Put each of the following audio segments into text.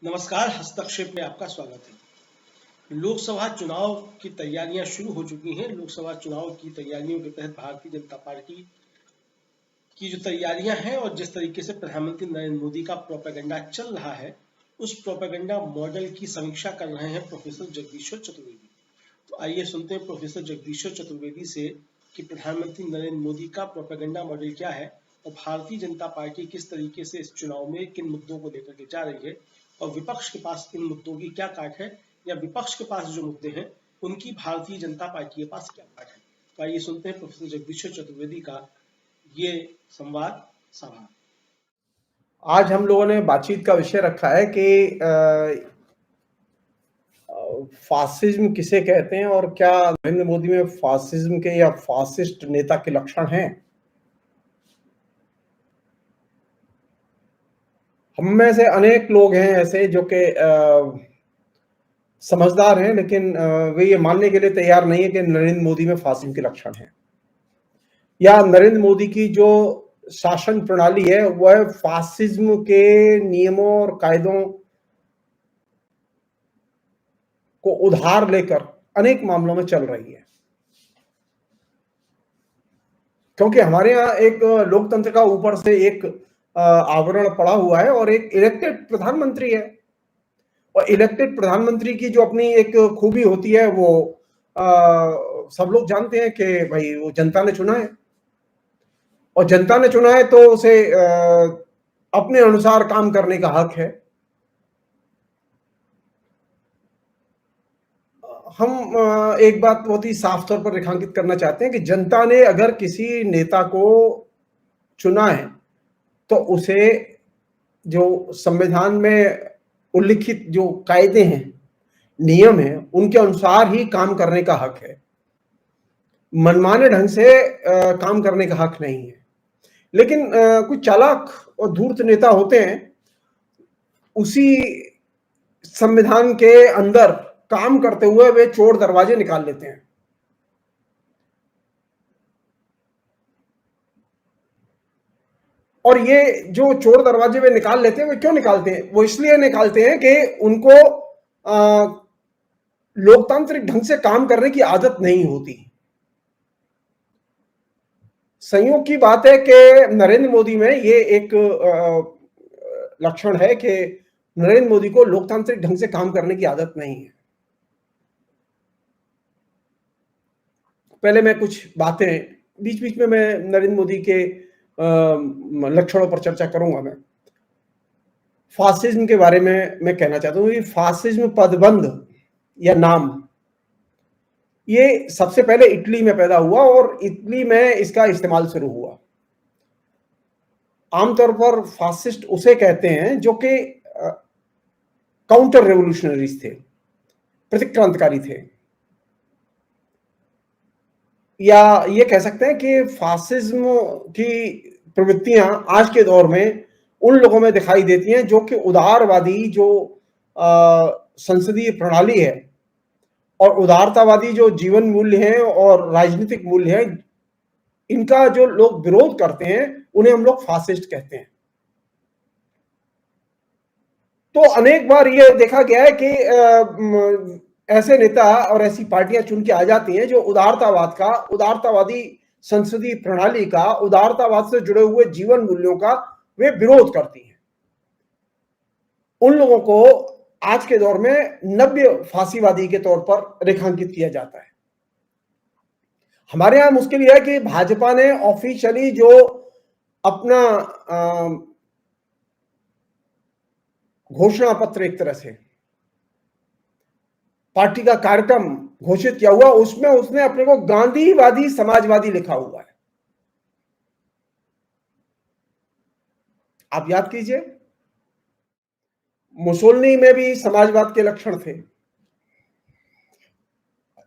नमस्कार, हस्तक्षेप में आपका स्वागत है। लोकसभा चुनाव की तैयारियां शुरू हो चुकी हैं। लोकसभा चुनाव की तैयारियों के तहत भारतीय जनता पार्टी की जो तैयारियां हैं और जिस तरीके से प्रधानमंत्री नरेंद्र मोदी का प्रोपेगेंडा चल रहा है, उस प्रोपेगेंडा मॉडल की समीक्षा कर रहे हैं प्रोफेसर जगदीश्वर चतुर्वेदी। तो आइए सुनते हैं प्रोफेसर जगदीश्वर चतुर्वेदी से कि प्रधानमंत्री नरेंद्र मोदी का प्रोपेगेंडा मॉडल क्या है और भारतीय जनता पार्टी किस तरीके से इस चुनाव में किन मुद्दों को लेकर के जा रही है और विपक्ष के पास इन मुद्दों की क्या काट है, या विपक्ष के पास जो मुद्दे हैं उनकी भारतीय जनता पार्टी के पास क्या काट है। तो आइए सुनते हैं प्रोफेसर जगदीश्वर चतुर्वेदी का ये संवाद सभा। आज हम लोगों ने बातचीत का विषय रखा है कि फासिज्म किसे कहते हैं और क्या नरेंद्र मोदी में फासिज्म के या फासिस्ट नेता के लक्षण हैं। हम में से अनेक लोग हैं ऐसे जो कि समझदार हैं, लेकिन वे ये मानने के लिए तैयार नहीं है कि नरेंद्र मोदी में फासिज्म के लक्षण हैं या नरेंद्र मोदी की जो शासन प्रणाली है वह फासिज्म के नियमों और कायदों को उधार लेकर अनेक मामलों में चल रही है। क्योंकि हमारे यहाँ एक लोकतंत्र का ऊपर से एक आवरण पड़ा हुआ है और एक इलेक्टेड प्रधानमंत्री है, और इलेक्टेड प्रधानमंत्री की जो अपनी एक खूबी होती है वो सब लोग जानते हैं कि भाई वो जनता ने चुना है, और जनता ने चुना है तो उसे अपने अनुसार काम करने का हक है। हम एक बात बहुत ही साफ तौर पर रेखांकित करना चाहते हैं कि जनता ने अगर किसी नेता को चुना है तो उसे जो संविधान में उल्लिखित जो कायदे हैं, नियम हैं, उनके अनुसार ही काम करने का हक है। मनमाने ढंग से काम करने का हक नहीं है। लेकिन कुछ चालाक और धूर्त नेता होते हैं, उसी संविधान के अंदर काम करते हुए वे चोर दरवाजे निकाल लेते हैं। और ये जो चोर दरवाजे वे निकाल लेते हैं, वे क्यों निकालते हैं? वो इसलिए निकालते हैं कि उनको लोकतांत्रिक ढंग से काम करने की आदत नहीं होती। संयोग की बात है कि नरेंद्र मोदी में ये एक लक्षण है कि नरेंद्र मोदी को लोकतांत्रिक ढंग से काम करने की आदत नहीं है। पहले मैं कुछ बातें बीच बीच में मैं नरेंद्र मोदी के लक्षणों पर चर्चा करूंगा। मैं फासिज्म के बारे में मैं कहना चाहता हूं कि फासिज्म पदबंध या नाम ये सबसे पहले इटली में पैदा हुआ और इटली में इसका इस्तेमाल शुरू हुआ। आमतौर पर फासिस्ट उसे कहते हैं जो कि काउंटर रेवोल्यूशनरीज थे, प्रतिक्रांतकारी थे, या ये कह सकते हैं कि फासिज्म की प्रवृत्तियां आज के दौर में उन लोगों में दिखाई देती हैं जो कि उदारवादी जो संसदीय प्रणाली है और उदारतावादी जो जीवन मूल्य हैं और राजनीतिक मूल्य हैं, इनका जो लोग विरोध करते हैं उन्हें हम लोग फासिस्ट कहते हैं। तो अनेक बार ये देखा गया है कि ऐसे नेता और ऐसी पार्टियां चुन के आ जाती हैं जो उदारतावादी संसदीय प्रणाली का, उदारतावाद से जुड़े हुए जीवन मूल्यों का वे विरोध करती हैं। उन लोगों को आज के दौर में नव्य फांसीवादी के तौर पर रेखांकित किया जाता है। हमारे यहां मुश्किल यह है कि भाजपा ने ऑफिशियली जो अपना घोषणा पत्र, एक तरह से पार्टी का कार्यक्रम घोषित किया हुआ, उसमें उसने अपने को गांधीवादी समाजवादी लिखा हुआ है। आप याद कीजिए, मुसोलिनी में भी समाजवाद के लक्षण थे।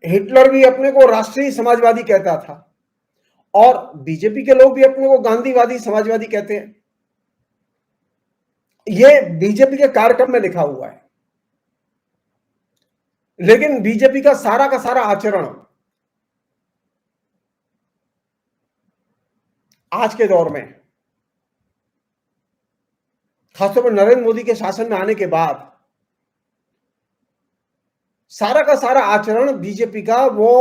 हिटलर भी अपने को राष्ट्रीय समाजवादी कहता था और बीजेपी के लोग भी अपने को गांधीवादी समाजवादी कहते हैं। ये बीजेपी के कार्यक्रम में लिखा हुआ है, लेकिन बीजेपी का सारा आचरण आज के दौर में, खासतौर पर नरेंद्र मोदी के शासन में आने के बाद, सारा का सारा आचरण बीजेपी का वो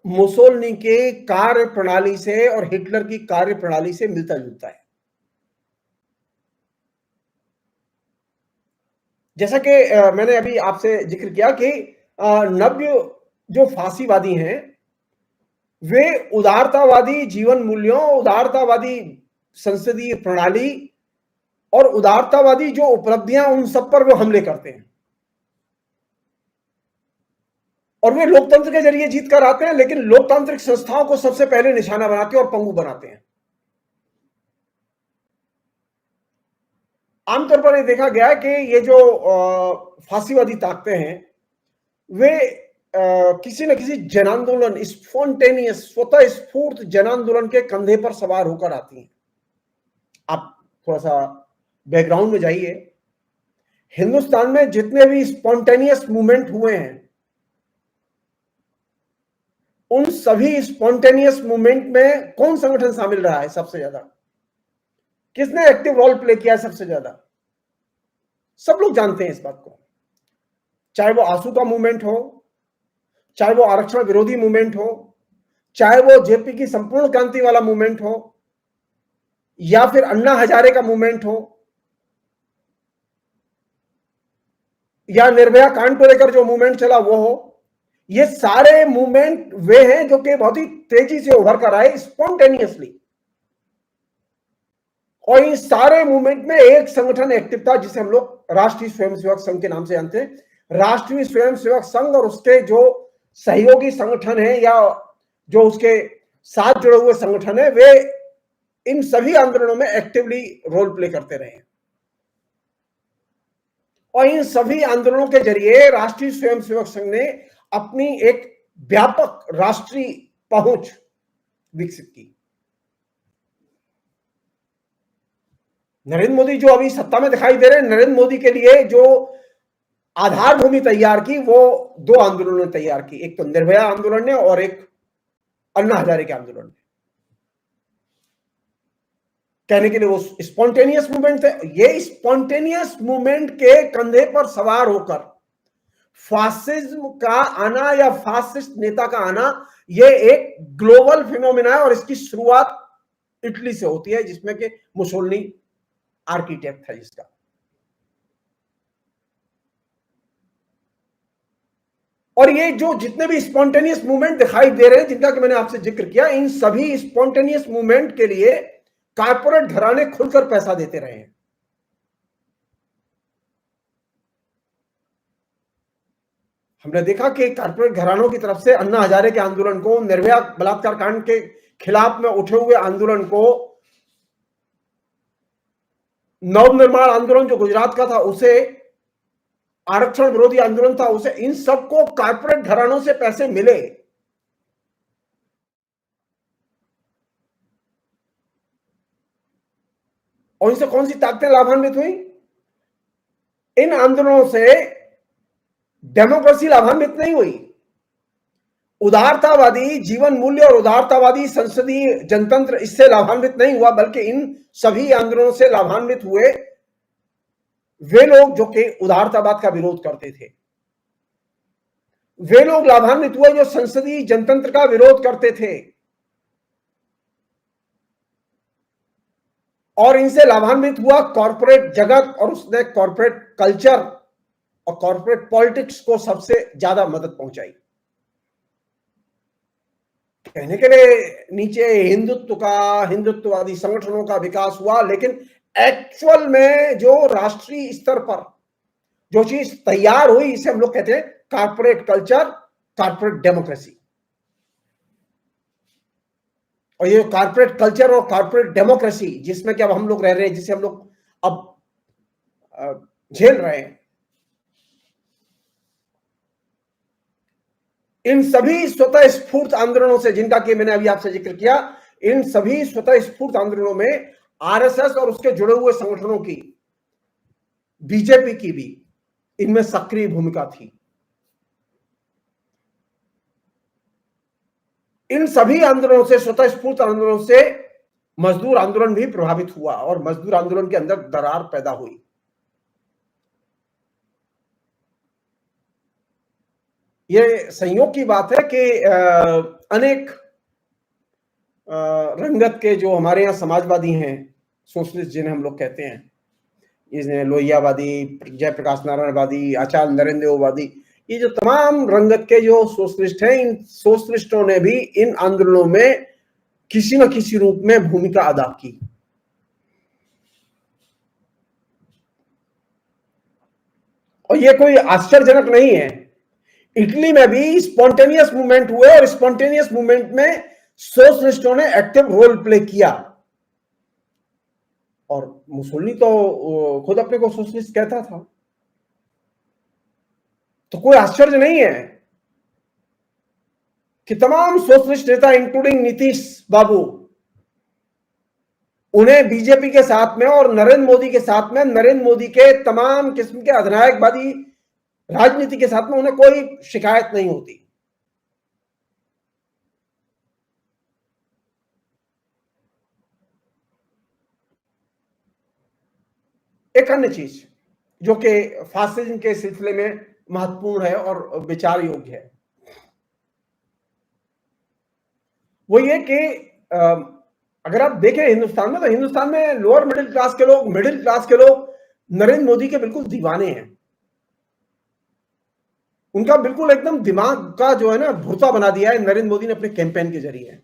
मुसोलिनी के कार्य प्रणाली से और हिटलर की कार्य प्रणाली से मिलता जुलता है। जैसा कि मैंने अभी आपसे जिक्र किया कि नव्य जो फांसीवादी हैं वे उदारतावादी जीवन मूल्यों, उदारतावादी संसदीय प्रणाली और उदारतावादी जो उपलब्धियां उन सब पर वो हमले करते हैं और वे लोकतंत्र के जरिए जीत कर आते हैं, लेकिन लोकतांत्रिक संस्थाओं को सबसे पहले निशाना बनाते हैं और पंगु बनाते हैं। आमतौर पर यह देखा गया है कि ये जो फांसीवादी ताकतें हैं वे किसी न किसी जन आंदोलन, स्पॉन्टेनियस स्वतः स्फूर्त जन आंदोलन के कंधे पर सवार होकर आती हैं। आप थोड़ा सा बैकग्राउंड में जाइए। हिंदुस्तान में जितने भी स्पॉन्टेनियस मूवमेंट हुए हैं उन सभी स्पॉन्टेनियस मूवमेंट में कौन संगठन शामिल रहा है सबसे ज्यादा? किसने एक्टिव रोल प्ले किया है सबसे ज्यादा? सब लोग जानते हैं इस बात को। चाहे वो आंसू का मूवमेंट हो, चाहे वो आरक्षण विरोधी मूवमेंट हो, चाहे वो जेपी की संपूर्ण क्रांति वाला मूवमेंट हो, या फिर अन्ना हजारे का मूवमेंट हो, या निर्भया कांड को लेकर जो मूवमेंट चला वो हो, ये सारे मूवमेंट वे हैं जो कि बहुत ही तेजी से उभर कर आए स्पॉन्टेनियसली। और इन सारे मूवमेंट में एक संगठन एक्टिव था जिसे हम लोग राष्ट्रीय स्वयंसेवक संघ के नाम से जानते हैं। राष्ट्रीय स्वयंसेवक संघ और उसके जो सहयोगी संगठन है या जो उसके साथ जुड़े हुए संगठन है वे इन सभी आंदोलनों में एक्टिवली रोल प्ले करते रहे। और इन सभी आंदोलनों के जरिए राष्ट्रीय स्वयंसेवक संघ ने अपनी एक व्यापक राष्ट्रीय पहुंच विकसित की। नरेंद्र मोदी जो अभी सत्ता में दिखाई दे रहे हैं, नरेंद्र मोदी के लिए जो आधार भूमि तैयार की वो दो आंदोलनों ने तैयार की, एक तो निर्भया आंदोलन ने और एक अन्ना हजारे के आंदोलन ने। कहने के लिए वो स्पॉन्टेनियस मूवमेंट थे। ये स्पॉन्टेनियस मूवमेंट के कंधे पर सवार होकर फासिज्म का आना या फासिस्ट नेता का आना ये एक ग्लोबल फिनोमिना है और इसकी शुरुआत इटली से होती है जिसमें कि मुसोलिनी आर्किटेक्ट था जिसका। और ये जो जितने भी स्पॉन्टेनियस मूवमेंट दिखाई दे रहे हैं जिनका कि मैंने आपसे जिक्र किया, इन सभी स्पॉन्टेनियस मूवमेंट के लिए कारपोरेट घराने खुलकर पैसा देते रहे हैं। हमने देखा कि कारपोरेट घरानों की तरफ से अन्ना हजारे के आंदोलन को, निर्भया बलात्कार कांड के खिलाफ में उठे हुए आंदोलन को, नवनिर्माण आंदोलन जो गुजरात का था उसे, आरक्षण विरोधी आंदोलन था उसे, इन सबको कारपोरेट घरानों से पैसे मिले। और इनसे कौन सी ताकतें लाभान्वित हुई? इन आंदोलनों से डेमोक्रेसी लाभान्वित नहीं हुई। उदारतावादी जीवन मूल्य और उदारतावादी संसदीय जनतंत्र इससे लाभान्वित नहीं हुआ, बल्कि इन सभी आंदोलनों से लाभान्वित हुए वे लोग जो कि उदारतावाद का विरोध करते थे। वे लोग लाभान्वित हुए जो संसदीय जनतंत्र का विरोध करते थे। और इनसे लाभान्वित हुआ कॉर्पोरेट जगत और उसने कॉर्पोरेट कल्चर और कॉर्पोरेट पॉलिटिक्स को सबसे ज्यादा मदद पहुंचाई। कहने के लिए नीचे हिंदुत्ववादी संगठनों का विकास हुआ, लेकिन एक्चुअल में जो राष्ट्रीय स्तर पर जो चीज तैयार हुई इसे हम लोग कहते हैं कॉर्पोरेट कल्चर, कॉर्पोरेट डेमोक्रेसी। और ये कॉर्पोरेट कल्चर और कॉर्पोरेट डेमोक्रेसी जिसमें कि अब हम लोग रह रहे हैं, जिसे हम लोग अब झेल रहे हैं, इन सभी स्वतः स्फूर्त आंदोलनों से जिनका कि मैंने अभी आपसे जिक्र किया, इन सभी स्वतः स्फूर्त आंदोलनों में आरएसएस और उसके जुड़े हुए संगठनों की, बीजेपी की भी इनमें सक्रिय भूमिका थी। इन सभी आंदोलनों से, स्वतः स्फूर्त आंदोलनों से मजदूर आंदोलन भी प्रभावित हुआ और मजदूर आंदोलन के अंदर दरार पैदा हुई। ये संयोग की बात है कि अनेक रंगत के जो हमारे यहाँ समाजवादी हैं, सोशलिस्ट जिन्हें हम लोग कहते हैं, इसमें लोहियावादी, जयप्रकाश नारायणवादी, आचार्य नरेंद्रवादी, ये जो तमाम रंगत के जो सोशलिस्ट हैं, इन सोशलिस्टों ने भी इन आंदोलनों में किसी न किसी रूप में भूमिका अदा की। और ये कोई आश्चर्यजनक नहीं है। इटली में भी स्पॉन्टेनियस मूवमेंट हुए और स्पॉन्टेनियस मूवमेंट में सोशलिस्टों ने एक्टिव रोल प्ले किया। और मुसोलिनी तो खुद अपने को सोशलिस्ट कहता था, तो कोई आश्चर्य नहीं है कि तमाम सोशलिस्ट नेता इंक्लूडिंग नीतीश बाबू, उन्हें बीजेपी के साथ में और नरेंद्र मोदी के साथ में, नरेंद्र मोदी के तमाम किस्म के अधिनायकवादी राजनीति के साथ में उन्हें कोई शिकायत नहीं होती। एक अन्य चीज जो कि फासिज्म के सिलसिले में महत्वपूर्ण है और विचार योग्य है, वो ये कि अगर आप देखें हिंदुस्तान में, तो हिंदुस्तान में लोअर मिडिल क्लास के लोग, मिडिल क्लास के लोग नरेंद्र मोदी के बिल्कुल दीवाने हैं। उनका बिल्कुल एकदम दिमाग का जो है ना भुर्ता बना दिया है नरेंद्र मोदी ने अपने कैंपेन के जरिए।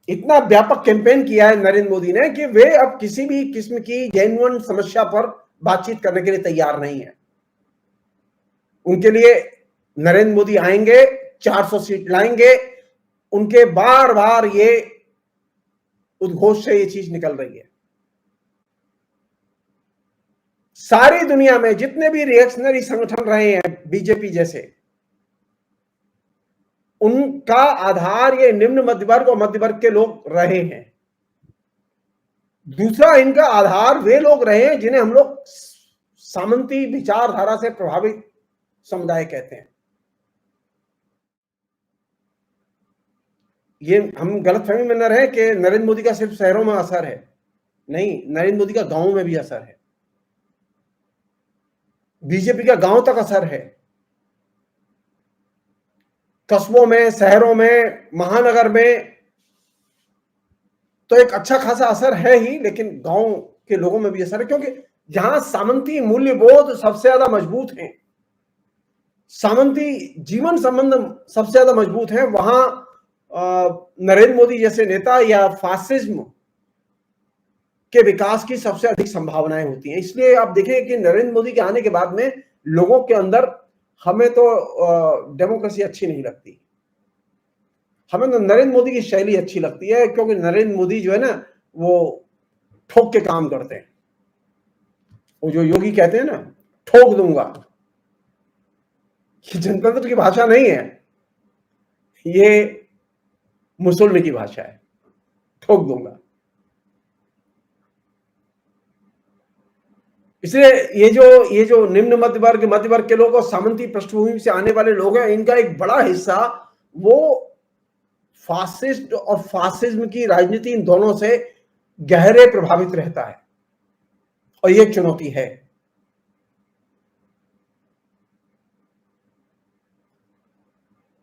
इतना व्यापक कैंपेन किया है नरेंद्र मोदी ने कि वे अब किसी भी किस्म की जेन्युइन समस्या पर बातचीत करने के लिए तैयार नहीं है। उनके लिए नरेंद्र मोदी आएंगे, 400 सीट लाएंगे, उनके बार बार ये उद्घोष से ये चीज निकल रही है। सारी दुनिया में जितने भी रिएक्शनरी संगठन रहे हैं बीजेपी जैसे, उनका आधार ये निम्न मध्यवर्ग और मध्यवर्ग के लोग रहे हैं। दूसरा, इनका आधार वे लोग रहे हैं जिन्हें हम लोग सामंती विचारधारा से प्रभावित समुदाय कहते हैं। ये हम गलतफहमी में न रहे कि नरेंद्र मोदी का सिर्फ शहरों में असर है, नहीं, नरेंद्र मोदी का गांवों में भी असर है, बीजेपी का गांव तक असर है। कस्बों में, शहरों में, महानगर में तो एक अच्छा खासा असर है ही, लेकिन गांव के लोगों में भी असर है, क्योंकि जहां सामंती मूल्यबोध सबसे ज्यादा मजबूत हैं, सामंती जीवन संबंध सबसे ज्यादा मजबूत है, वहां नरेंद्र मोदी जैसे नेता या फासिज्म के विकास की सबसे अधिक संभावनाएं होती हैं। इसलिए आप देखें कि नरेंद्र मोदी के आने के बाद में लोगों के अंदर, हमें तो डेमोक्रेसी अच्छी नहीं लगती, हमें तो नरेंद्र मोदी की शैली अच्छी लगती है, क्योंकि नरेंद्र मोदी जो है ना वो ठोक के काम करते हैं। वो जो योगी कहते हैं ना, ठोक दूंगा, ये जनतंत्र की भाषा नहीं है, ये मुसोलिनी की भाषा है, ठोक दूंगा। इसलिए ये जो निम्न मध्यवर्ग के लोग और सामंती पृष्ठभूमि से आने वाले लोग हैं, इनका एक बड़ा हिस्सा वो फासिस्ट और फासिज्म की राजनीति, इन दोनों से गहरे प्रभावित रहता है, और ये एक चुनौती है।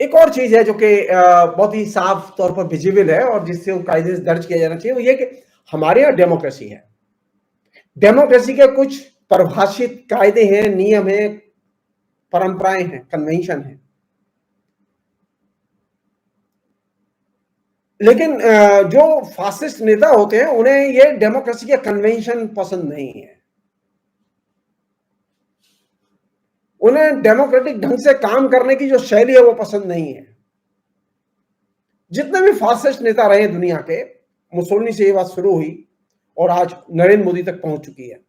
एक और चीज है जो कि बहुत ही साफ तौर पर विजिबल है और जिससे कायदे से दर्ज किया जाना चाहिए, वो ये कि हमारे यहाँ डेमोक्रेसी है। डेमोक्रेसी के कुछ परिभाषित कायदे हैं, नियम हैं, परंपराएं हैं, कन्वेंशन है। लेकिन जो फासिस्ट नेता होते हैं उन्हें ये डेमोक्रेसी के कन्वेंशन पसंद नहीं है, उन्हें डेमोक्रेटिक ढंग से काम करने की जो शैली है वो पसंद नहीं है। जितने भी फासिस्ट नेता रहे दुनिया के, मुसोलिनी से ये बात शुरू हुई और आज नरेंद्र मोदी तक पहुंच चुकी है,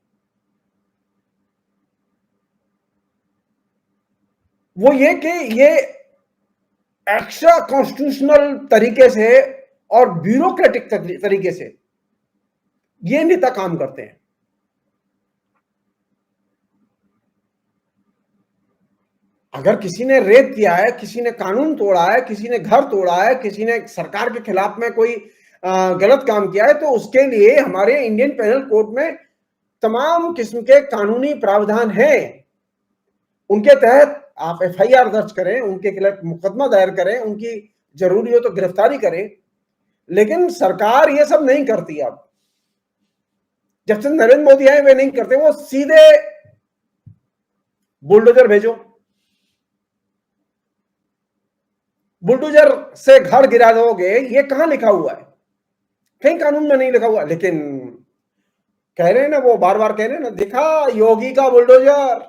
वो ये कि ये एक्स्ट्रा कॉन्स्टिट्यूशनल तरीके से और ब्यूरोक्रेटिक तरीके से ये नेता काम करते हैं। अगर किसी ने रेप किया है, किसी ने कानून तोड़ा है, किसी ने घर तोड़ा है, किसी ने सरकार के खिलाफ में कोई गलत काम किया है, तो उसके लिए हमारे इंडियन पेनल कोड में तमाम किस्म के कानूनी प्रावधान हैं। उनके तहत आप एफआईआर दर्ज करें, उनके खिलाफ मुकदमा दायर करें, उनकी जरूरी हो तो गिरफ्तारी करें, लेकिन सरकार ये सब नहीं करती। अब जब से नरेंद्र मोदी आए वे नहीं करते, वो सीधे बुलडोजर भेजो, बुलडोजर से घर गिरा दोगे, ये कहां लिखा हुआ है? कहीं कानून में नहीं लिखा हुआ। लेकिन कह रहे हैं ना, वो बार बार कह रहे हैं ना, देखा योगी का बुलडोजर।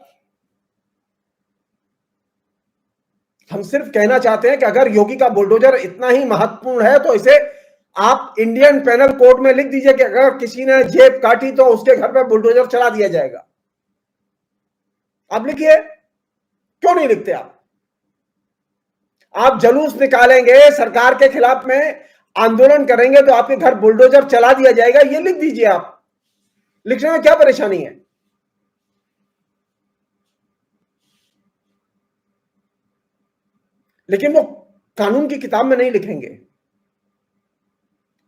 हम सिर्फ कहना चाहते हैं कि अगर योगी का बुलडोजर इतना ही महत्वपूर्ण है तो इसे आप इंडियन पेनल कोड में लिख दीजिए कि अगर किसी ने जेब काटी तो उसके घर पर बुलडोजर चला दिया जाएगा। आप लिखिए, क्यों नहीं लिखते आप जुलूस निकालेंगे सरकार के खिलाफ में, आंदोलन करेंगे तो आपके घर बुलडोजर चला दिया जाएगा, ये लिख दीजिए आप। लिखने में क्या परेशानी है? लेकिन वो कानून की किताब में नहीं लिखेंगे।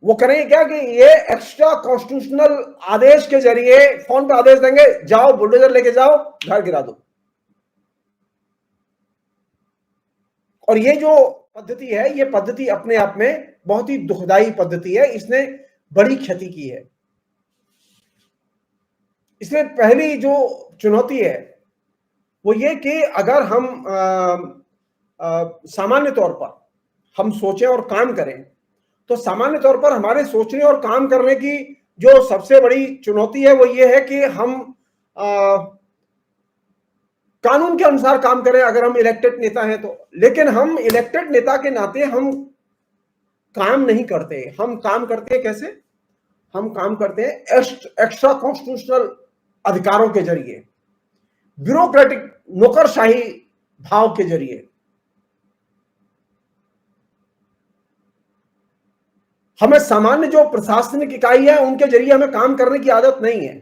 वो करेंगे क्या कि ये एक्स्ट्रा कॉन्स्टिट्यूशनल आदेश के जरिए फोन पे आदेश देंगे, जाओ बुलडोजर लेके जाओ, घर गिरा दो। और ये जो पद्धति है, ये पद्धति अपने आप में बहुत ही दुखदाई पद्धति है। इसने बड़ी क्षति की है। इसमें पहली जो चुनौती है वो ये कि अगर हम सामान्य तौर पर हम सोचें और काम करें, तो सामान्य तौर पर हमारे सोचने और काम करने की जो सबसे बड़ी चुनौती है वो ये है कि हम कानून के अनुसार काम करें अगर हम इलेक्टेड नेता हैं तो। लेकिन हम इलेक्टेड नेता के नाते हम काम नहीं करते। हम काम करते हैं कैसे? हम काम करते हैं एक्स्ट्रा कॉन्स्टिट्यूशनल अधिकारों के जरिए, ब्यूरोक्रेटिक नौकरशाही भाव के जरिए। हमें सामान्य जो प्रशासनिक इकाई है उनके जरिए हमें काम करने की आदत नहीं है।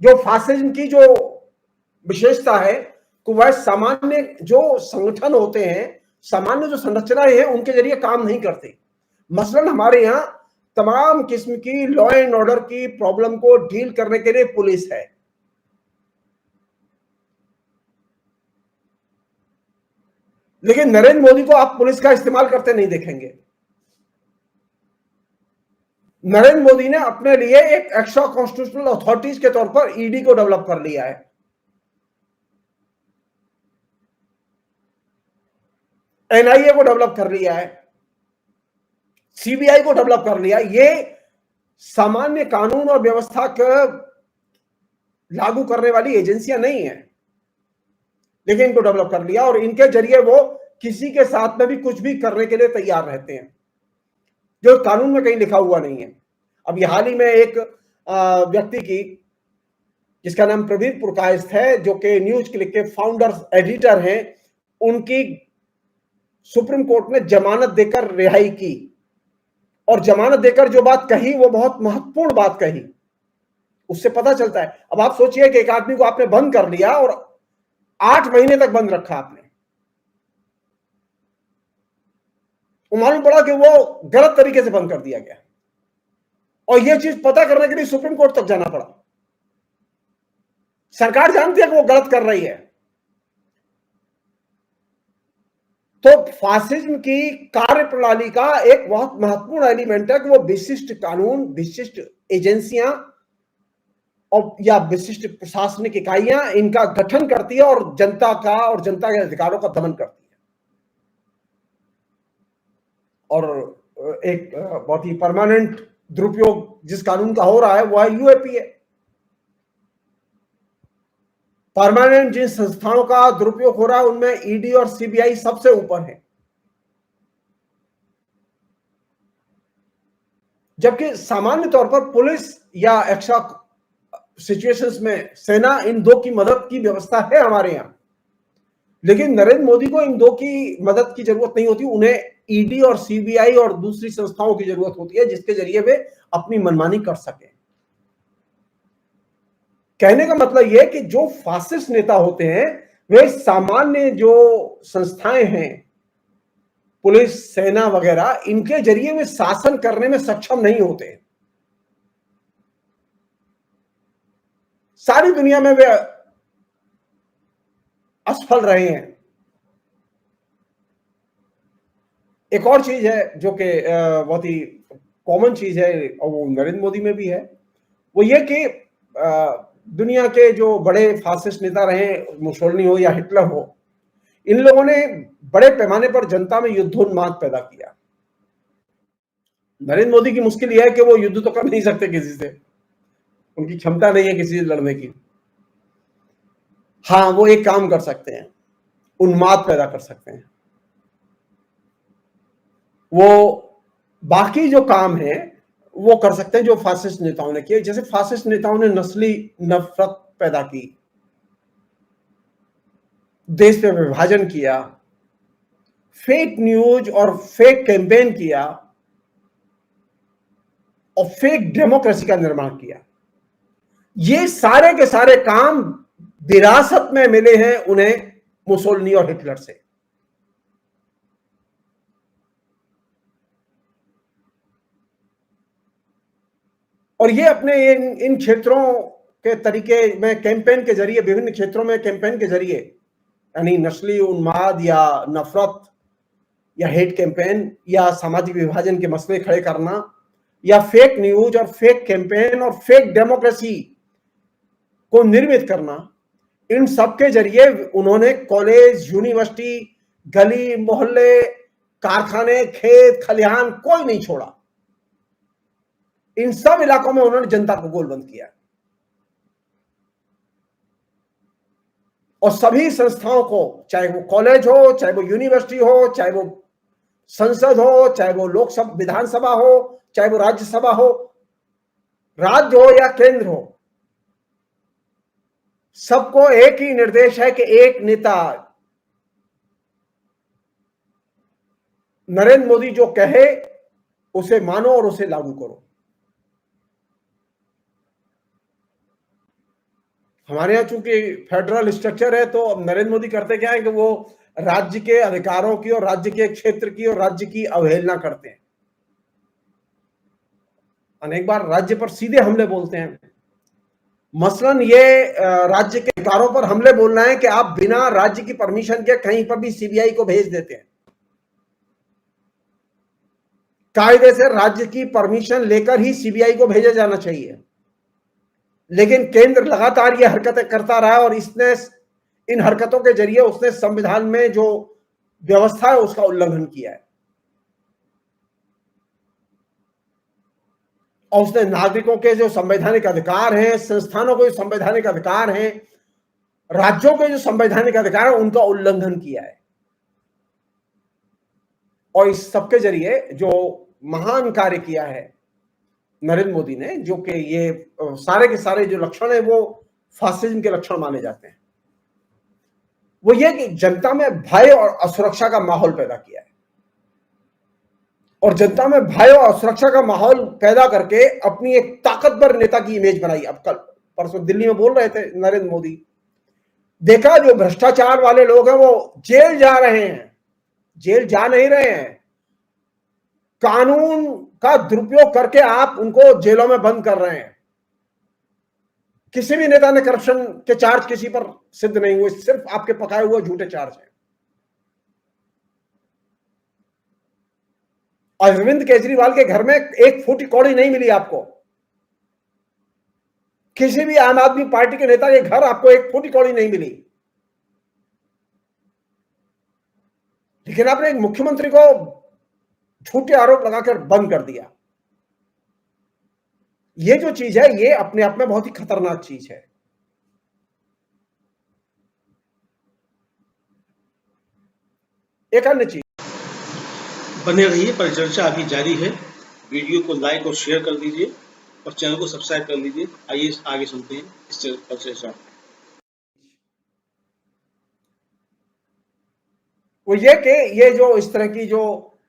जो फासिज्म की जो विशेषता है कि वह सामान्य जो संगठन होते हैं, सामान्य जो संरचनाएं हैं, उनके जरिए काम नहीं करते। मसलन हमारे यहां तमाम किस्म की लॉ एंड ऑर्डर की प्रॉब्लम को डील करने के लिए पुलिस है। लेकिन नरेंद्र मोदी को आप पुलिस का इस्तेमाल करते नहीं देखेंगे। नरेंद्र मोदी ने अपने लिए एक एक्स्ट्रा कॉन्स्टिट्यूशनल अथॉरिटीज के तौर पर ईडी को डेवलप कर लिया है, एनआईए को डेवलप कर लिया है, सीबीआई को डेवलप कर लिया। ये सामान्य कानून और व्यवस्था को लागू करने वाली एजेंसियां नहीं है, लेकिन इनको डेवलप कर लिया और इनके जरिए वो किसी के साथ में भी कुछ भी करने के लिए तैयार रहते हैं जो कानून में कहीं लिखा हुआ नहीं है। अब ये हाल ही में एक व्यक्ति की, जिसका नाम प्रवीण पुरकायस्थ है, जो कि न्यूज क्लिक के फाउंडर एडिटर हैं, उनकी सुप्रीम कोर्ट ने जमानत देकर रिहाई की। और जमानत देकर जो बात कही वो बहुत महत्वपूर्ण बात कही। उससे पता चलता है, अब आप सोचिए कि एक आदमी को आपने बंद कर लिया और 8 महीने तक बंद रखा आपने, मालूम पड़ा कि वो गलत तरीके से बंद कर दिया गया और यह चीज पता करने के लिए सुप्रीम कोर्ट तक जाना पड़ा। सरकार जानती है कि वो गलत कर रही है। तो फासिज्म की कार्य प्रणाली का एक बहुत महत्वपूर्ण एलिमेंट है कि वो विशिष्ट कानून, विशिष्ट एजेंसियां और या विशिष्ट प्रशासनिक इकाइयां, इनका गठन करती है और जनता के अधिकारों का दमन करती है। और एक बहुत ही परमानेंट दुरुपयोग जिस कानून का हो रहा है वो है यूएपीए। परमानेंट जिन संस्थाओं का दुरुपयोग हो रहा है उनमें ईडी और सीबीआई सबसे ऊपर है, जबकि सामान्य तौर पर पुलिस या एक्स्ट्रा सिचुएशंस में सेना, इन दो की मदद की व्यवस्था है हमारे यहां। लेकिन नरेंद्र मोदी को इन दो की मदद की जरूरत नहीं होती, उन्हें ईडी और सीबीआई और दूसरी संस्थाओं की जरूरत होती है जिसके जरिए वे अपनी मनमानी कर सके। कहने का मतलब यह कि जो फासिस्ट नेता होते हैं वे सामान्य जो संस्थाएं हैं, पुलिस, सेना वगैरह, इनके जरिए वे शासन करने में सक्षम नहीं होते। सारी दुनिया में वे असफल रहे हैं। एक और चीज है जो कि बहुत ही कॉमन चीज है और वो नरेंद्र मोदी में भी है, वो ये कि दुनिया के जो बड़े फासिस्ट नेता रहे, मुसोलिनी हो या हिटलर हो, इन लोगों ने बड़े पैमाने पर जनता में युद्धोन्माद पैदा किया। नरेंद्र मोदी की मुश्किल यह है कि वो युद्ध तो कर नहीं सकते किसी से, उनकी क्षमता नहीं है किसी से लड़ने की। हाँ, वो एक काम कर सकते हैं, उन्माद पैदा कर सकते हैं। वो बाकी जो काम है वो कर सकते हैं जो फासिस्ट नेताओं ने किए। जैसे फासिस्ट नेताओं ने नस्ली नफरत पैदा की, देश पे विभाजन किया, फेक न्यूज और फेक कैंपेन किया और फेक डेमोक्रेसी का निर्माण किया। ये सारे के सारे काम विरासत में मिले हैं उन्हें मुसोलिनी और हिटलर से। और ये अपने इन क्षेत्रों के तरीके में कैंपेन के जरिए, विभिन्न क्षेत्रों में कैंपेन के जरिए, यानी नस्ली उन्माद या नफरत या हेट कैंपेन या सामाजिक विभाजन के मसले खड़े करना या फेक न्यूज और फेक कैंपेन और फेक डेमोक्रेसी को निर्मित करना, इन सब के जरिए उन्होंने कॉलेज, यूनिवर्सिटी, गली मोहल्ले, कारखाने, खेत खलिहान कोई नहीं छोड़ा। इन सब इलाकों में उन्होंने जनता को गोलबंद किया और सभी संस्थाओं को, चाहे वो कॉलेज हो, चाहे वो यूनिवर्सिटी हो, चाहे वो संसद हो, चाहे वो लोकसभा विधानसभा हो, चाहे वो राज्यसभा हो, राज्य हो या केंद्र हो, सबको एक ही निर्देश है कि एक नेता, नरेंद्र मोदी जो कहे उसे मानो और उसे लागू करो। हमारे यहां चूंकि फेडरल स्ट्रक्चर है तो अब नरेंद्र मोदी करते क्या है कि वो राज्य के अधिकारों की और राज्य के क्षेत्र की और राज्य की अवहेलना करते हैं। अनेक बार राज्य पर सीधे हमले बोलते हैं। मसलन ये राज्य के अधिकारों पर हमले बोलना है कि आप बिना राज्य की परमिशन के कहीं पर भी सीबीआई को भेज देते हैं। कायदे से राज्य की परमिशन लेकर ही सीबीआई को भेजा जाना चाहिए, लेकिन केंद्र लगातार ये हरकतें करता रहा और इसने इन हरकतों के जरिए उसने संविधान में जो व्यवस्था है उसका उल्लंघन किया है और उसने नागरिकों के जो संवैधानिक अधिकार हैं, संस्थानों के जो संवैधानिक अधिकार हैं, राज्यों के जो संवैधानिक अधिकार हैं, उनका उल्लंघन किया है। और इस सबके जरिए जो महान कार्य किया है नरेंद्र मोदी ने, जो कि ये सारे के सारे जो लक्षण है वो फासिज्म के लक्षण माने जाते हैं, वो ये कि जनता में भय और असुरक्षा का माहौल पैदा किया है। और जनता में भय और असुरक्षा का माहौल पैदा करके अपनी एक ताकतवर नेता की इमेज बनाई। अब कल परसों दिल्ली में बोल रहे थे नरेंद्र मोदी, देखा जो भ्रष्टाचार वाले लोग हैं वो जेल जा रहे हैं, जेल जा नहीं रहे हैं, कानून का दुरुपयोग करके आप उनको जेलों में बंद कर रहे हैं। किसी भी नेता ने करप्शन के चार्ज किसी पर सिद्ध नहीं हुए, सिर्फ आपके पकाए हुए झूठे चार्ज हैं। अरविंद केजरीवाल के घर में एक फूटी कौड़ी नहीं मिली आपको, किसी भी आम आदमी पार्टी के नेता के घर आपको एक फूटी कौड़ी नहीं मिली, लेकिन आपने एक मुख्यमंत्री को झूठे आरोप लगाकर बंद कर दिया। ये जो चीज है ये अपने आप में बहुत ही खतरनाक चीज है। एक अन्य चीज, बने रहिए, परिचर्चा अभी जारी है। वीडियो को लाइक और शेयर कर दीजिए और चैनल को सब्सक्राइब कर लीजिए। आइए आगे सुनते हैं इस परिचर्चा। वो ये कि ये जो इस तरह की जो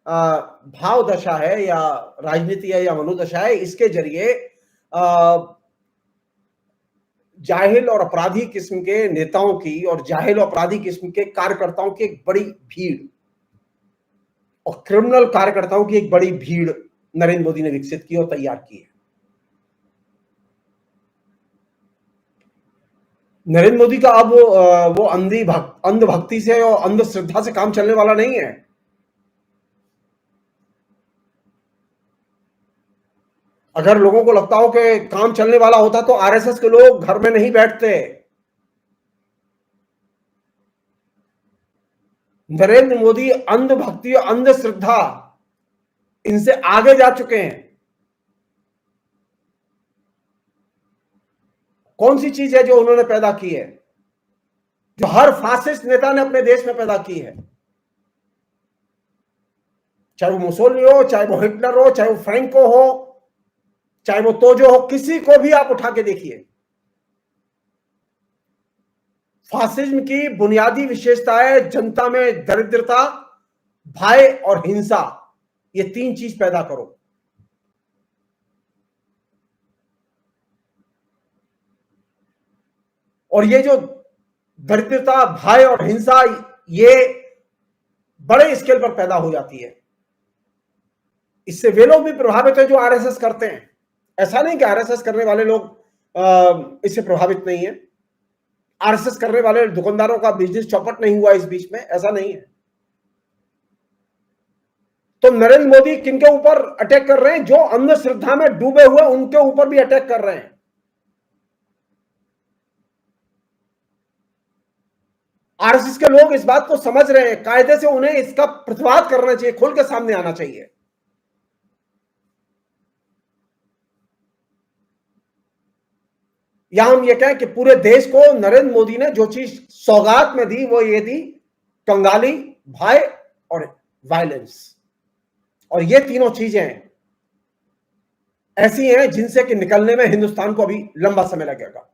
भाव दशा है या राजनीति है या मनोदशा है, इसके जरिए जाहिल और अपराधी किस्म के नेताओं की और जाहिल और अपराधी किस्म के कार्यकर्ताओं की एक बड़ी भीड़ और क्रिमिनल कार्यकर्ताओं की एक बड़ी भीड़ नरेंद्र मोदी ने विकसित की और तैयार की है। नरेंद्र मोदी का अब वो अंधभक्ति से और अंधश्रद्धा से काम चलने वाला नहीं है। अगर लोगों को लगता हो कि काम चलने वाला होता तो आरएसएस के लोग घर में नहीं बैठते। नरेंद्र मोदी अंधभक्ति और अंधश्रद्धा इनसे आगे जा चुके हैं। कौन सी चीज है जो उन्होंने पैदा की है, जो हर फासिस्ट नेता ने अपने देश में पैदा की है? चाहे वो मुसोलिनी हो, चाहे वो हिटलर हो, चाहे वो फ्रैंको हो, चाहे वो तोजो हो, किसी को भी आप उठा के देखिए। फासिज्म की बुनियादी विशेषता है जनता में दरिद्रता, भय और हिंसा। ये तीन चीज पैदा करो। और ये जो दरिद्रता, भय और हिंसा, ये बड़े स्केल पर पैदा हो जाती है। इससे वे लोग भी प्रभावित है जो आरएसएस करते हैं। ऐसा नहीं कि आरएसएस करने वाले लोग इससे प्रभावित नहीं है। आरएसएस करने वाले दुकानदारों का बिजनेस चौपट नहीं हुआ इस बीच में, ऐसा नहीं है। तो नरेंद्र मोदी किनके ऊपर अटैक कर रहे हैं? जो अंधश्रद्धा में डूबे हुए उनके ऊपर भी अटैक कर रहे हैं। आरएसएस के लोग इस बात को समझ रहे हैं, कायदे से उन्हें इसका प्रतिवाद करना चाहिए, खुल के सामने आना चाहिए। या हम ये कहें कि पूरे देश को नरेंद्र मोदी ने जो चीज सौगात में दी वो ये दी, कंगाली, भय और वायलेंस। और ये तीनों चीजें ऐसी हैं जिनसे कि निकलने में हिंदुस्तान को अभी लंबा समय लगेगा।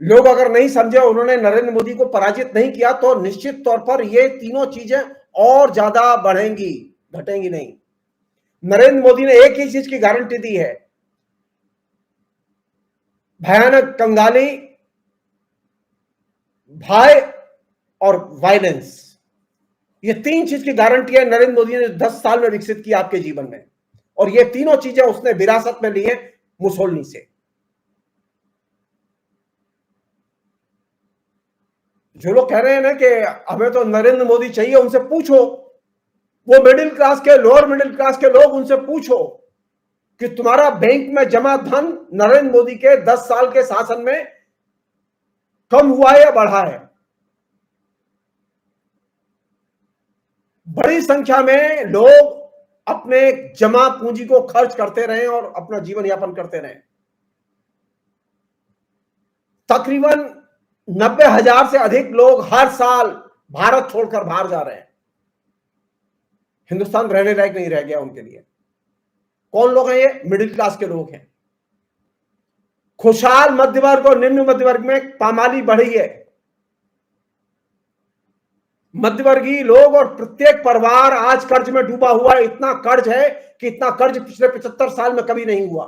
लोग अगर नहीं समझे, उन्होंने नरेंद्र मोदी को पराजित नहीं किया, तो निश्चित तौर पर ये तीनों चीजें और ज्यादा बढ़ेंगी, घटेंगी नहीं। नरेंद्र मोदी ने एक ही चीज की गारंटी दी है, भयानक कंगाली, भय और वायलेंस। ये तीन चीज की गारंटी है नरेंद्र मोदी ने 10 साल में विकसित की आपके जीवन में। और ये तीनों चीजें उसने विरासत में ली है मुसोलिनी से। जो लोग कह रहे हैं ना कि हमें तो नरेंद्र मोदी चाहिए, उनसे पूछो, वो मिडिल क्लास के, लोअर मिडिल क्लास के लोग, उनसे पूछो कि तुम्हारा बैंक में जमा धन नरेंद्र मोदी के 10 साल के शासन में कम हुआ है या बढ़ा है? बड़ी संख्या में लोग अपने जमा पूंजी को खर्च करते रहे और अपना जीवन यापन करते रहे। तकरीबन 90,000 से अधिक लोग हर साल भारत छोड़कर बाहर जा रहे हैं। हिंदुस्तान रहने लायक नहीं रह गया उनके लिए। कौन लोग हैं ये? मिडिल क्लास के लोग हैं। खुशहाल मध्य वर्ग और निम्न मध्य वर्ग में पामाली बढ़ी है। मध्यवर्गीय लोग और प्रत्येक परिवार आज कर्ज में डूबा हुआ है। इतना कर्ज है कि इतना कर्ज पिछले 75 साल में कभी नहीं हुआ।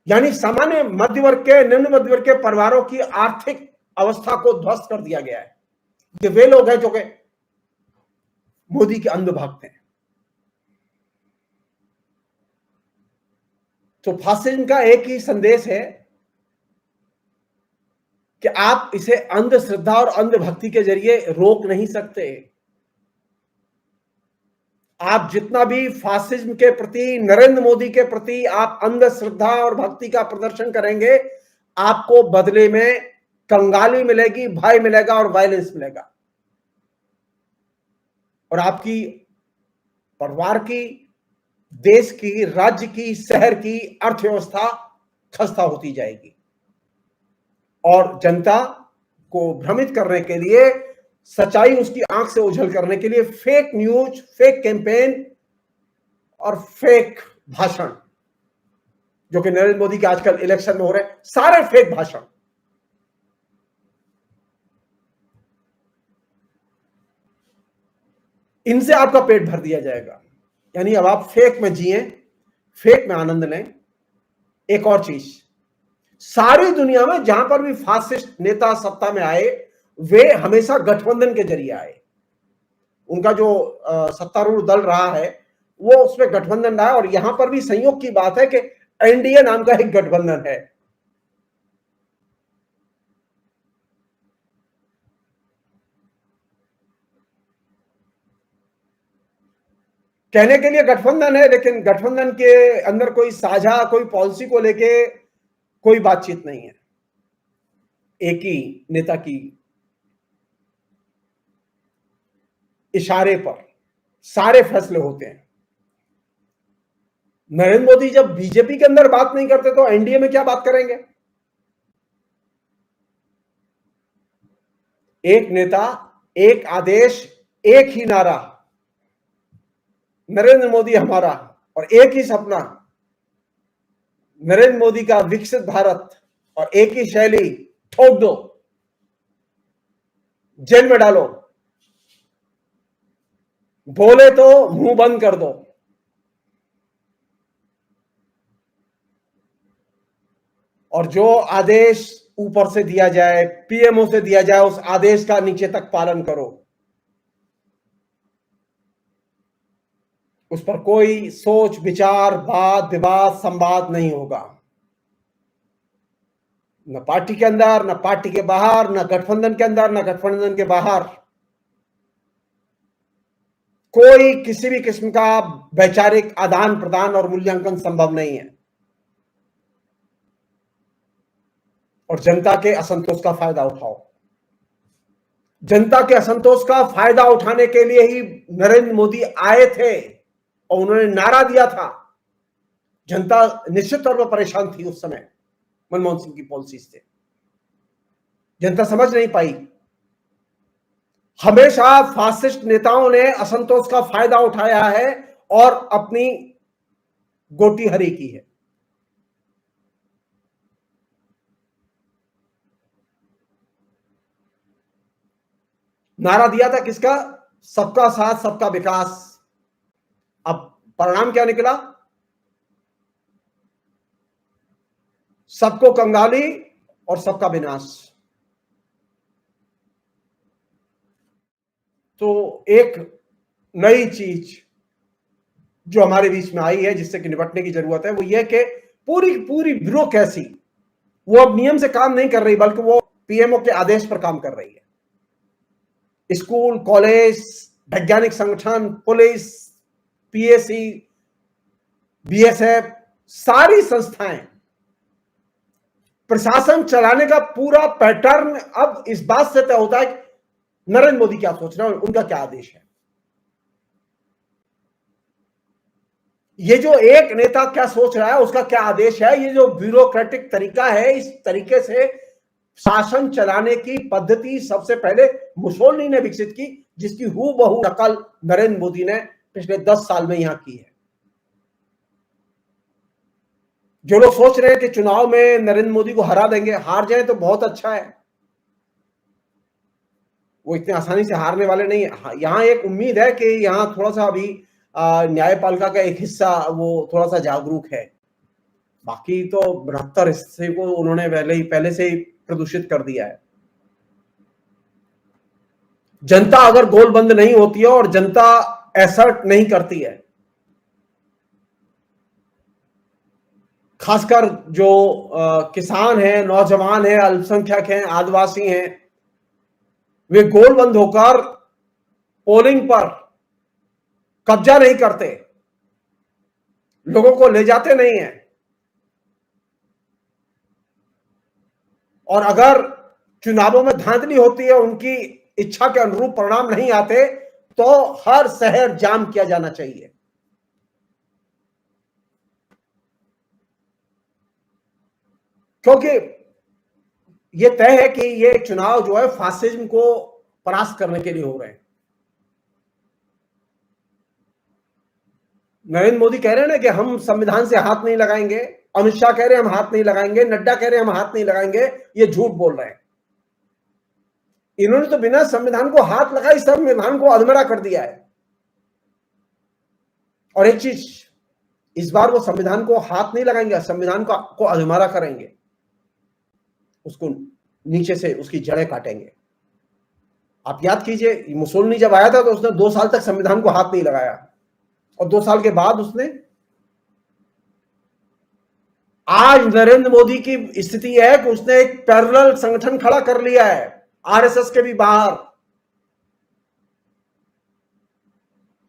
यानी सामान्य मध्यवर्ग के, निम्न मध्यवर्ग के परिवारों की आर्थिक अवस्था को ध्वस्त कर दिया गया है। ये वे लोग हैं जो कि मोदी के अंधभक्त हैं। तो फासिज्म का एक ही संदेश है कि आप इसे अंधश्रद्धा और अंधभक्ति के जरिए रोक नहीं सकते। आप जितना भी फासिज्म के प्रति, नरेंद्र मोदी के प्रति आप अंधश्रद्धा और भक्ति का प्रदर्शन करेंगे, आपको बदले में कंगाली मिलेगी, भय मिलेगा और वायलेंस मिलेगा। और आपकी परिवार की, देश की, राज्य की, शहर की अर्थव्यवस्था खस्ता होती जाएगी। और जनता को भ्रमित करने के लिए, सच्चाई उसकी आंख से ओझल करने के लिए फेक न्यूज, फेक कैंपेन और फेक भाषण, जो कि नरेंद्र मोदी के आजकल इलेक्शन में हो रहे हैं, सारे फेक भाषण। इनसे आपका पेट भर दिया जाएगा। यानी अब आप फेक में जिए, फेक में आनंद लें। एक और चीज, सारी दुनिया में जहां पर भी फासिस्ट नेता सत्ता में आए, वे हमेशा गठबंधन के जरिए आए। उनका जो सत्तारूढ़ दल रहा है वो उसमें गठबंधन रहा है। और यहां पर भी संयोग की बात है कि एनडीए नाम का एक गठबंधन है। कहने के लिए गठबंधन है, लेकिन गठबंधन के अंदर कोई साझा कोई पॉलिसी को लेके कोई बातचीत नहीं है। एक ही नेता की इशारे पर सारे फैसले होते हैं। नरेंद्र मोदी जब बीजेपी के अंदर बात नहीं करते तो एनडीए में क्या बात करेंगे? एक नेता, एक आदेश, एक ही नारा, नरेंद्र मोदी हमारा, और एक ही सपना, नरेंद्र मोदी का विकसित भारत, और एक ही शैली, ठोक दो, जेल में डालो, बोले तो मुंह बंद कर दो। और जो आदेश ऊपर से दिया जाए, पीएमओ से दिया जाए, उस आदेश का नीचे तक पालन करो। उस पर कोई सोच विचार, वाद विवाद, संवाद नहीं होगा, न पार्टी के अंदर, न पार्टी के बाहर, न गठबंधन के अंदर, न गठबंधन के बाहर। कोई किसी भी किस्म का वैचारिक आदान प्रदान और मूल्यांकन संभव नहीं है। और जनता के असंतोष का फायदा उठाओ। जनता के असंतोष का फायदा उठाने के लिए ही नरेंद्र मोदी आए थे और उन्होंने नारा दिया था। जनता निश्चित तौर पर परेशान थी उस समय मनमोहन सिंह की पॉलिसी से। जनता समझ नहीं पाई। हमेशा फासिस्ट नेताओं ने असंतोष का फायदा उठाया है और अपनी गोटी हरी की है। नारा दिया था किसका? सबका साथ, सबका विकास। अब परिणाम क्या निकला? सबको कंगाली और सबका विनाश। तो एक नई चीज जो हमारे बीच में आई है, जिससे कि निपटने की जरूरत है, वो ये कि पूरी पूरी ब्यूरोक्रेसी वो अब नियम से काम नहीं कर रही, बल्कि वो पीएमओ के आदेश पर काम कर रही है। स्कूल, कॉलेज, वैज्ञानिक संगठन, पुलिस, पीएसी, बीएसएफ, सारी संस्थाएं, प्रशासन चलाने का पूरा पैटर्न अब इस बात से तय होता है कि नरेंद्र मोदी क्या सोच रहे हैं, उनका क्या आदेश है। ये जो एक नेता क्या सोच रहा है, उसका क्या आदेश है, ये जो ब्यूरोक्रेटिक तरीका है, इस तरीके से शासन चलाने की पद्धति सबसे पहले मुसोलिनी ने विकसित की, जिसकी हूबहू नकल नरेंद्र मोदी ने पिछले 10 साल में यहां की है। जो लोग सोच रहे हैं कि चुनाव में नरेंद्र मोदी को हरा देंगे, हार जाए तो बहुत अच्छा है, वो इतने आसानी से हारने वाले नहीं है। यहां एक उम्मीद है कि यहां थोड़ा सा अभी न्यायपालिका का एक हिस्सा वो थोड़ा सा जागरूक है। बाकी तो 72 हिस्से को उन्होंने पहले से ही प्रदूषित कर दिया है। जनता अगर गोलबंद नहीं होती है और जनता एसर्ट नहीं करती है, खासकर जो किसान हैं, नौजवान हैं, अल्पसंख्यक हैं, आदिवासी हैं, वे गोलबंद होकर पोलिंग पर कब्जा नहीं करते, लोगों को ले जाते नहीं हैं, और अगर चुनावों में धांधली होती है, उनकी इच्छा के अनुरूप परिणाम नहीं आते, तो हर शहर जाम किया जाना चाहिए। क्योंकि यह तय है कि ये चुनाव जो है फासिज्म को परास्त करने के लिए हो रहे हैं। नरेंद्र मोदी कह रहे हैं ना कि हम संविधान से हाथ नहीं लगाएंगे, अमित शाह कह रहे हैं हम हाथ नहीं लगाएंगे, नड्डा कह रहे हैं हम हाथ नहीं लगाएंगे, ये झूठ बोल रहे हैं। इन्होंने तो बिना संविधान को हाथ लगाई संविधान को अधमरा कर दिया है। और एक चीज, इस बार वो संविधान को हाथ नहीं लगाएंगे, संविधान को अधमरा करेंगे, उसको नीचे से उसकी जड़ें काटेंगे। आप याद कीजिए, मुसोलिनी जब आया था तो उसने 2 साल तक संविधान को हाथ नहीं लगाया, और 2 साल के बाद उसने आज नरेंद्र मोदी की स्थिति है कि उसने एक पैरेलल संगठन खड़ा कर लिया है, आरएसएस के भी बाहर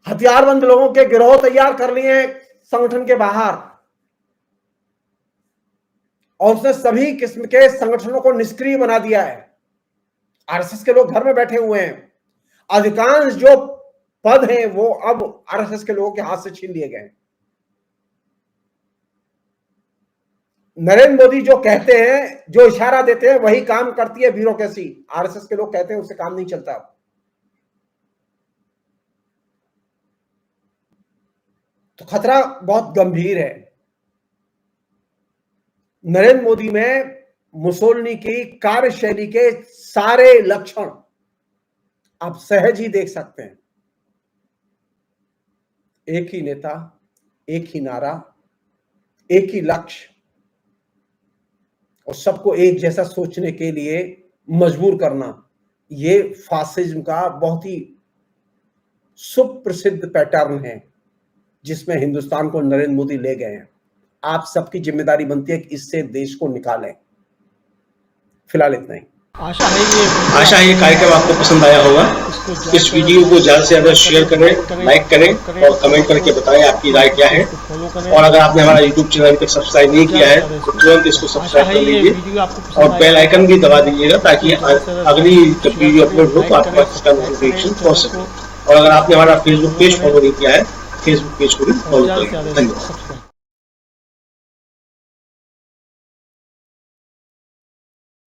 हथियारबंद लोगों के गिरोह तैयार कर लिए हैं संगठन के बाहर, और उसने सभी किस्म के संगठनों को निष्क्रिय बना दिया है। आरएसएस के लोग घर में बैठे हुए हैं, अधिकांश जो पद हैं वो अब आरएसएस के लोगों के हाथ से छीन लिए गए हैं। नरेंद्र मोदी जो कहते हैं, जो इशारा देते हैं, वही काम करती है ब्यूरोक्रेसी। आरएसएस के लोग कहते हैं उससे काम नहीं चलता। तो खतरा बहुत गंभीर है। नरेंद्र मोदी में मुसोलिनी की कार्यशैली के सारे लक्षण आप सहज ही देख सकते हैं। एक ही नेता, एक ही नारा, एक ही लक्ष्य, और सबको एक जैसा सोचने के लिए मजबूर करना, ये फासिज्म का बहुत ही सुप्रसिद्ध पैटर्न है जिसमें हिंदुस्तान को नरेंद्र मोदी ले गए हैं। आप सबकी जिम्मेदारी बनती है कि इससे देश को निकालें। फिलहाल इतना ही। आशा है ये कार्यक्रम आपको पसंद आया होगा। इस वीडियो को ज्यादा से ज्यादा शेयर करें, लाइक करें और कमेंट करके बताएं आपकी राय क्या है। और अगर आपने हमारा YouTube चैनल तक सब्सक्राइब नहीं किया है तो तुरंत इसको सब्सक्राइब कर लीजिए और बेल आइकन भी दबा दीजिएगा ताकि अगली जब वीडियो अपलोड हो तो आपके पास इसका नोटिफिकेशन पहुंच सके। और अगर आपने हमारा फेसबुक पेज फॉलो नहीं किया है, फेसबुक पेज को भी फॉलो करें। धन्यवाद।